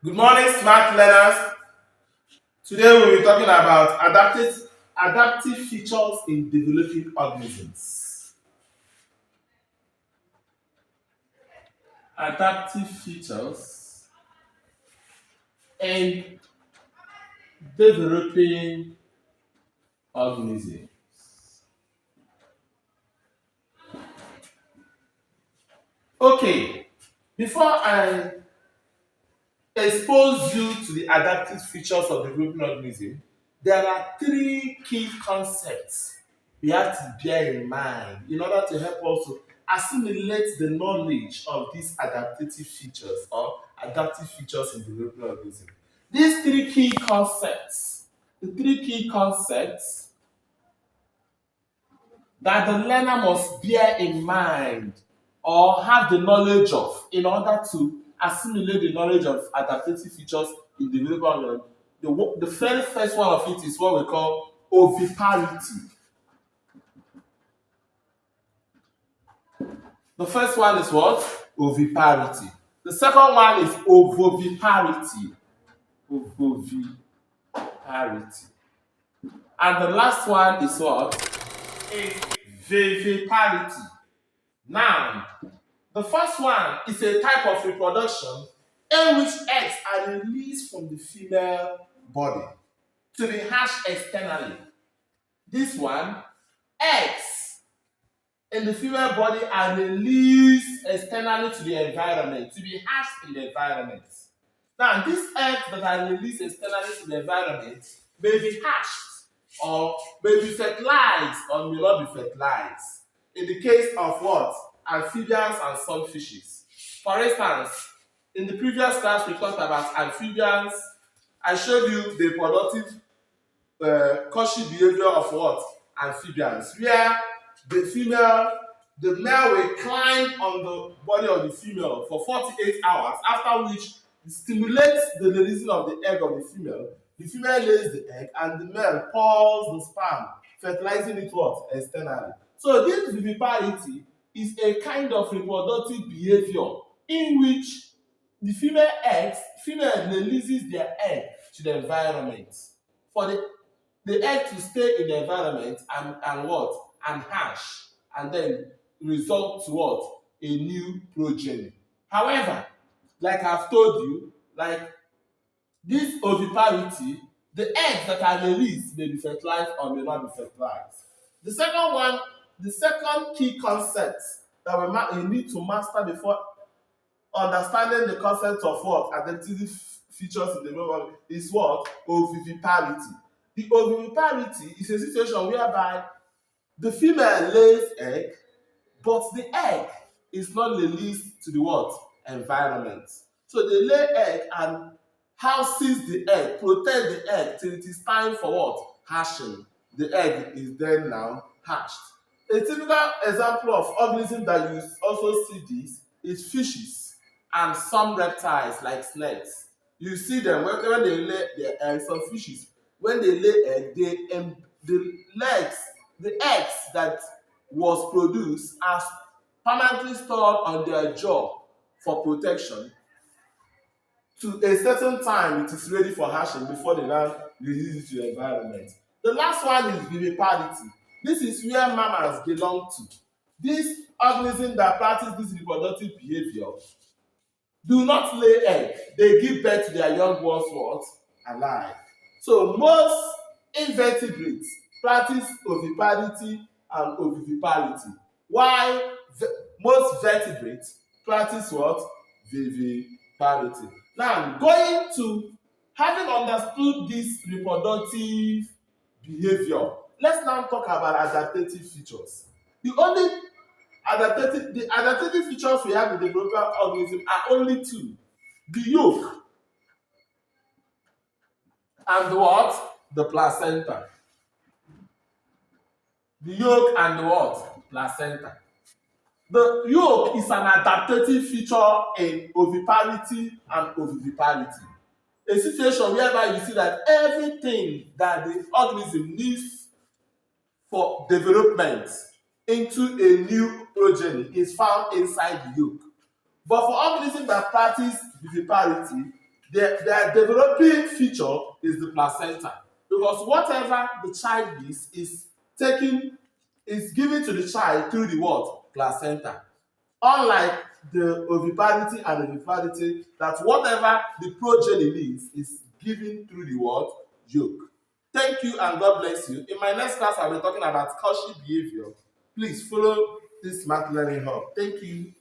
Good morning, smart learners. Today we'll be talking about adaptive features in developing organisms. Adaptive features in developing organisms. Okay, before I expose you to the adaptive features of developing organism, there are three key concepts we have to bear in mind in order to help us to assimilate the knowledge of these adaptive features or adaptive features in developing organism. These the three key concepts that the learner must bear in mind or have the knowledge of in order to assimilate the knowledge of adaptive features in development. The very first one of it is what we call oviparity. The first one is what? Oviparity. The second one is ovoviparity. Ovoviparity. And the last one is what? Is viviparity. Now, the first one is a type of reproduction in which eggs are released from the female body to be hatched externally. This one, eggs in the female body are released externally to the environment to be hatched in the environment. Now, these eggs that are released externally to the environment may be hatched or may be fertilized or may not be fertilized. In the case of what? Amphibians and some fishes. For instance, in the previous class we talked about amphibians. I showed you the reproductive courtship behavior of what? Amphibians, where the male will climb on the body of the female for 48 hours, after which it stimulates the releasing of the egg of the female. The female lays the egg and the male pours the sperm, fertilizing it what? Externally. So this viviparity is a kind of reproductive behavior in which the female releases their egg to the environment for the egg to stay in the environment and what? And hatch and then result to what? A new progeny. However, like I've told you, like this oviparity, the eggs that are released may be fertilized or may not be fertilized. The second one, the second key concept that we need to master before understanding the concept of what? Adaptive features in the development is what? Oviviparity. The oviviparity is a situation whereby the female lays egg, but the egg is not released to the what? Environment. So they lay egg and houses the egg, protect the egg till it is time for what? Hatching. The egg is then now hatched. A typical example of organism that you also see this is fishes and some reptiles like snakes. You see them when they lay their eggs. Some fishes, when they lay egg, the eggs that was produced are permanently stored on their jaw for protection. To a certain time, it is ready for hatching before they now release it to the environment. The last one is viviparity. This is where mammals belong to. These organisms that practice this reproductive behavior do not lay egg. They give birth to their young ones what? Alive. So most invertebrates practice oviparity and oviviparity, while most vertebrates practice what? Viviparity. Now, going to having understood this reproductive behavior, let's now talk about adaptive features. The adaptive features we have in the developing organism are only two: the yolk and what? The placenta. The yolk and the what? Placenta. The yolk is an adaptive feature in oviparity and oviviparity. A situation whereby you see that everything that the organism needs for development into a new progeny is found inside the yolk. But for organisms that practice viviparity, their developing feature is the placenta, because whatever the child is taken is given to the child through the what? Placenta. Unlike the oviparity and viviparity, that whatever the progeny is given through the what? Yolk. Thank you and God bless you. In my next class, I'll be talking about courtship behavior. Please follow this Smart Learning Hub. Thank you.